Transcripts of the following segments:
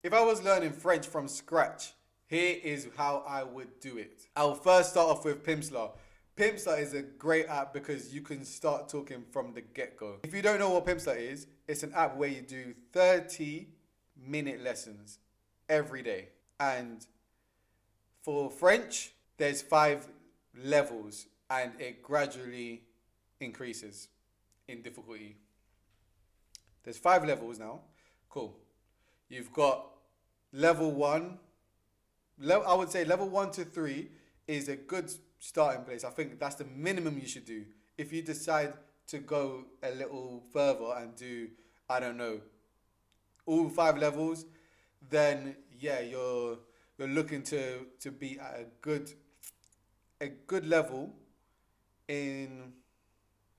If I was learning French from scratch, here is how I would do it. I'll first start off with Pimsleur. Pimsleur is a great app because you can start talking from the get-go. If you don't know what Pimsleur is, it's an app where you do 30-minute lessons every day. And for French, there's 5 levels and it gradually increases in difficulty. There's 5 levels now. Cool. You've got level 1. I would say level 1 to 3 is a good starting place. I think that's the minimum you should do. If you decide to go a little further and do, I don't know, all 5 levels, then yeah, you're looking to be at a good level in,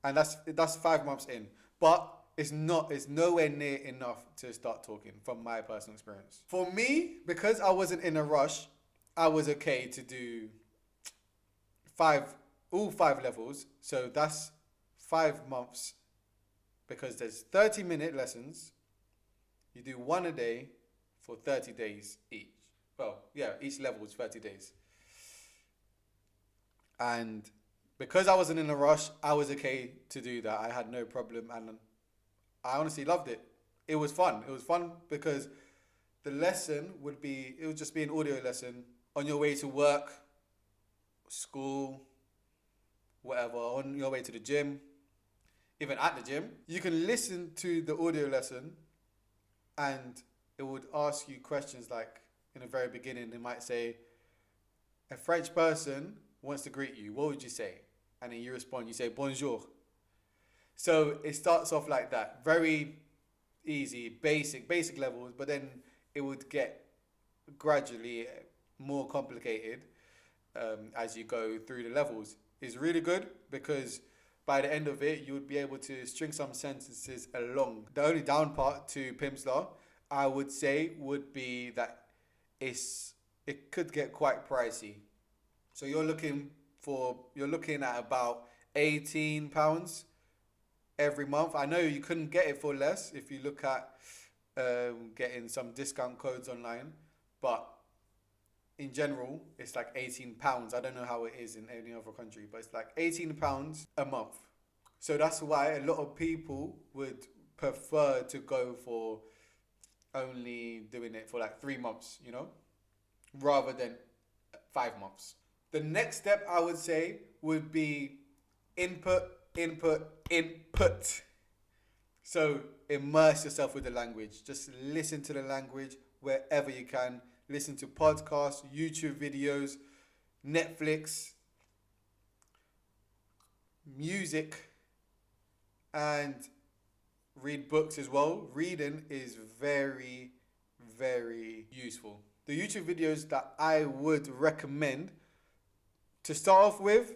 and that's 5 months in. But it's nowhere near enough to start talking from my personal experience. For me, because I wasn't in a rush, I was okay to do all 5 levels. So that's 5 months because there's 30-minute lessons. You do 1 a day for 30 days each. Well, yeah, each level is 30 days. And because I wasn't in a rush, I was okay to do that. I had no problem and I honestly loved it. It was fun. It was fun because the lesson would just be an audio lesson on your way to work, school, whatever, on your way to the gym, even at the gym. You can listen to the audio lesson and it would ask you questions like, in the very beginning, it might say, a French person wants to greet you. What would you say? And then you respond, you say, bonjour. So it starts off like that, very easy, basic levels, but then it would get gradually more complicated as you go through the levels. It's really good because by the end of it, you would be able to string some sentences along. The only down part to Pimsleur, I would say, would be that it could get quite pricey. So you're looking at about £18 every month. I know you couldn't get it for less if you look at getting some discount codes online, but in general, it's like £18. I don't know how it is in any other country, but it's like £18 a month. So that's why a lot of people would prefer to go for only doing it for like 3 months, rather than 5 months. The next step I would say would be input. So immerse yourself with the language. Just listen to the language wherever you can. Listen to podcasts, YouTube videos, Netflix, music, and read books as well. Reading is very, very useful. The YouTube videos that I would recommend to start off with,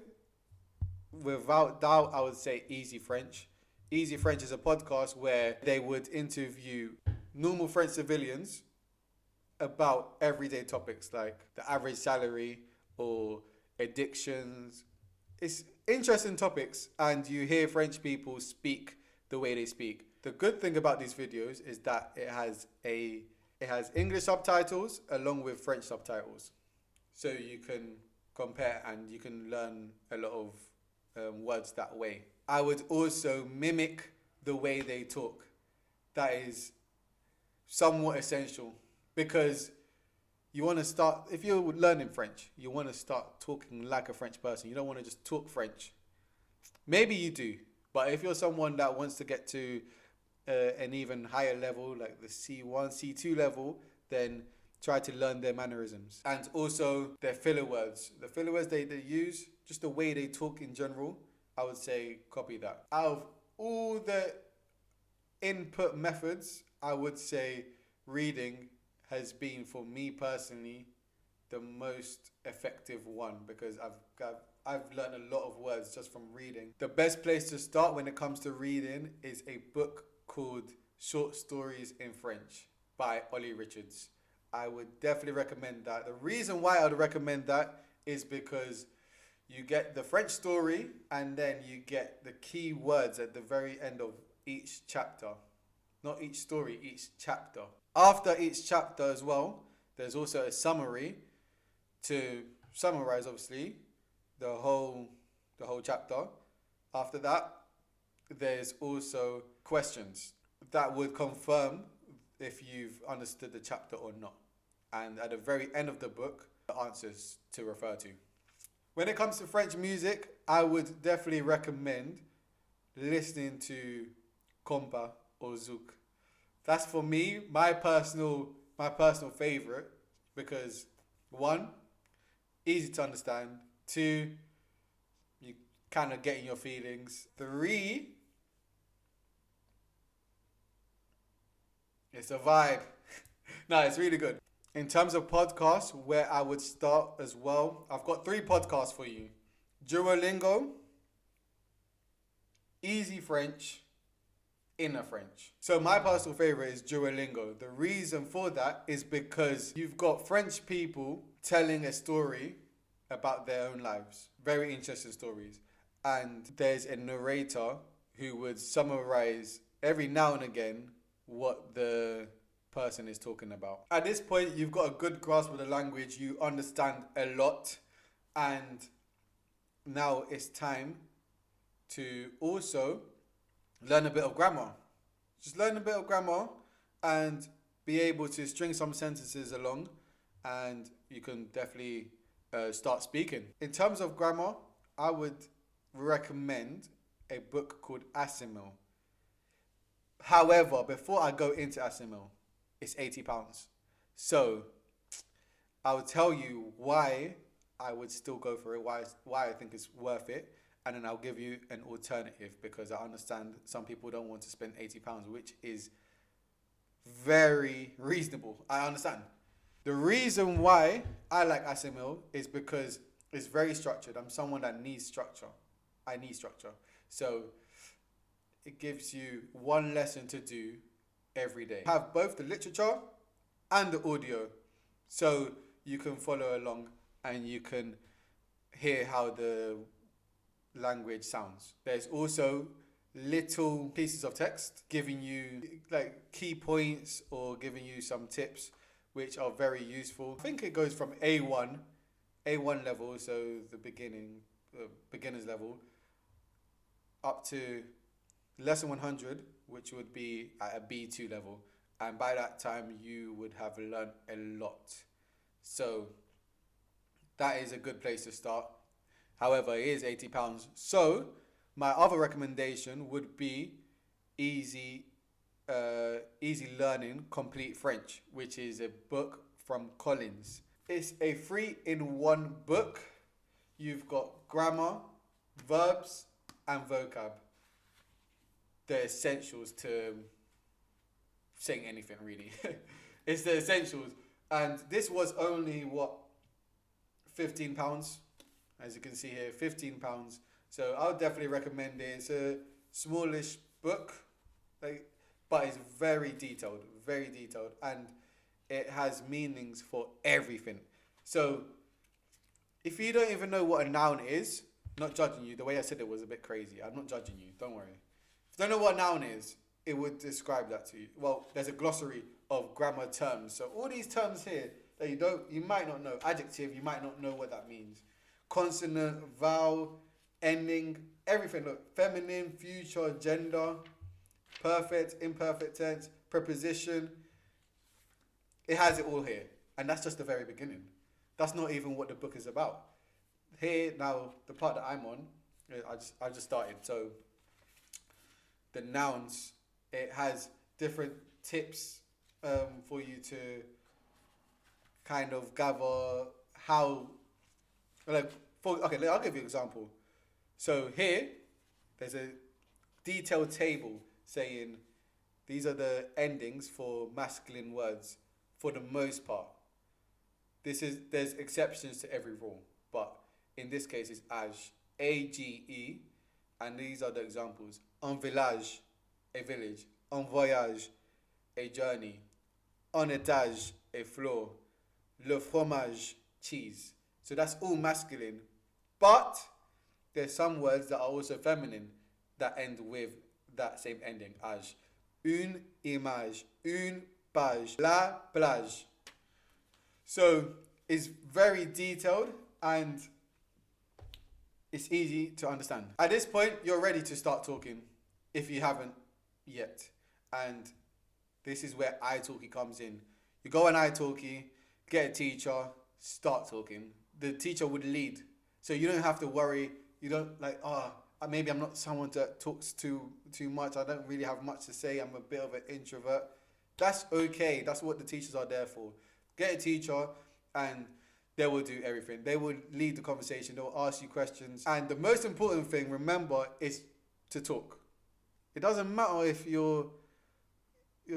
without doubt, I would say Easy French. Easy French is a podcast where they would interview normal French civilians about everyday topics like the average salary or addictions. It's interesting topics, and you hear French people speak the way they speak. The good thing about these videos is that it has English subtitles along with French subtitles. So you can compare and you can learn a lot of words that way. I would also mimic the way they talk. That is somewhat essential because you want to start, if you're learning French, you want to start talking like a French person. You don't want to just talk French. Maybe you do, but if you're someone that wants to get to an even higher level, like the C1, C2 level, then try to learn their mannerisms. And also their filler words. The filler words they use, just the way they talk in general, I would say copy that. Out of all the input methods, I would say reading has been, for me personally, the most effective one because I've learned a lot of words just from reading. The best place to start when it comes to reading is a book called Short Stories in French by Ollie Richards. I would definitely recommend that. The reason why I would recommend that is because you get the French story and then you get the key words at the very end of each chapter. Not each story, each chapter. After each chapter as well, there's also a summary to summarize, obviously, the whole chapter. After that, there's also questions that would confirm if you've understood the chapter or not. And at the very end of the book, the answers to refer to. When it comes to French music, I would definitely recommend listening to compa or zouk. That's for me my personal favorite because one, easy to understand. Two, you kind of get in your feelings. Three, it's a vibe. No, it's really good. In terms of podcasts, where I would start as well, I've got 3 podcasts for you. Duolingo, Easy French, Inner French. So my personal favorite is Duolingo. The reason for that is because you've got French people telling a story about their own lives. Very interesting stories. And there's a narrator who would summarize every now and again what the person is talking about. At this point, you've got a good grasp of the language. You understand a lot. And now it's time to also learn a bit of grammar. Just learn a bit of grammar and be able to string some sentences along, and you can definitely start speaking. In terms of grammar, I would recommend a book called Asimil. However, before I go into Asimil, it's £80. So I will tell you why I would still go for it, why I think it's worth it. And then I'll give you an alternative because I understand some people don't want to spend £80, which is very reasonable. I understand. The reason why I like Asimil is because it's very structured. I'm someone that needs structure. I need structure. So it gives you one lesson to do every day. Have both the literature and the audio. So you can follow along and you can hear how the language sounds. There's also little pieces of text giving you like key points or giving you some tips which are very useful. I think it goes from A1 level, so the beginner's level, up to lesson 100, which would be at a B2 level. And by that time you would have learned a lot. So that is a good place to start. However, it is £80. So my other recommendation would be Easy Learning Complete French, which is a book from Collins. It's a 3-in-1 book. You've got grammar, verbs, and vocab. The essentials to saying anything, really. It's the essentials. And this was only, £15? As you can see here, £15. So I would definitely recommend it. It's a smallish book, but it's very detailed, and it has meanings for everything. So if you don't even know what a noun is, not judging you, the way I said it was a bit crazy. I'm not judging you, don't worry. If you don't know what a noun is, it would describe that to you. Well, there's a glossary of grammar terms. So all these terms here that you might not know. Adjective, you might not know what that means. Consonant, vowel, ending, everything. Look, feminine, future, gender, perfect, imperfect tense, preposition. It has it all here. And that's just the very beginning. That's not even what the book is about. Here, now, the part that I'm on, I just started. So the nouns, it has different tips for you to kind of gather how, I'll give you an example. So here, there's a detailed table saying these are the endings for masculine words for the most part. There's exceptions to every rule, but in this case it's age, A-G-E, and these are the examples. Un village, a village. Un voyage, a journey. Un étage, a floor. Le fromage, cheese. So that's all masculine. But there's some words that are also feminine that end with that same ending, age. Une image, une plage. La plage. So it's very detailed and it's easy to understand. At this point, you're ready to start talking if you haven't yet. And this is where italki comes in. You go on italki, get a teacher, start talking. The teacher would lead. So you don't have to worry. You don't like, maybe I'm not someone that talks too much. I don't really have much to say. I'm a bit of an introvert. That's okay. That's what the teachers are there for. Get a teacher and they will do everything. They will lead the conversation. They will ask you questions. And the most important thing, remember, is to talk. It doesn't matter if you're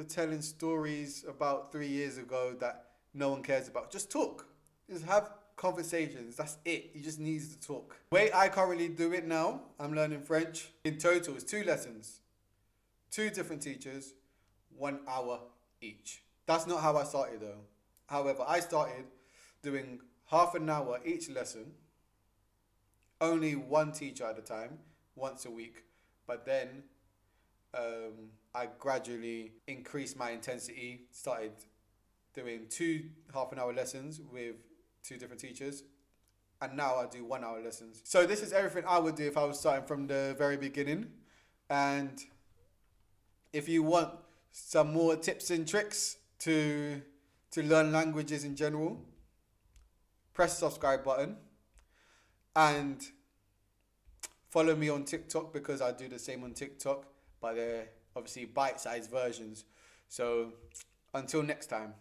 telling stories about 3 years ago that no one cares about. Just talk. Just have conversations. That's it. You just need to talk. The way I currently do it now, I'm learning French. In total, it's 2 lessons. 2 different teachers, 1 hour each. That's not how I started though. However, I started doing half an hour each lesson, only 1 teacher at a time, once a week. But then I gradually increased my intensity, started doing 2 half-an-hour lessons with 2 different teachers, and now I do 1 hour lessons. So this is everything I would do if I was starting from the very beginning. And if you want some more tips and tricks to learn languages in general, press the subscribe button and follow me on TikTok, because I do the same on TikTok, but they're obviously bite-sized versions. So until next time.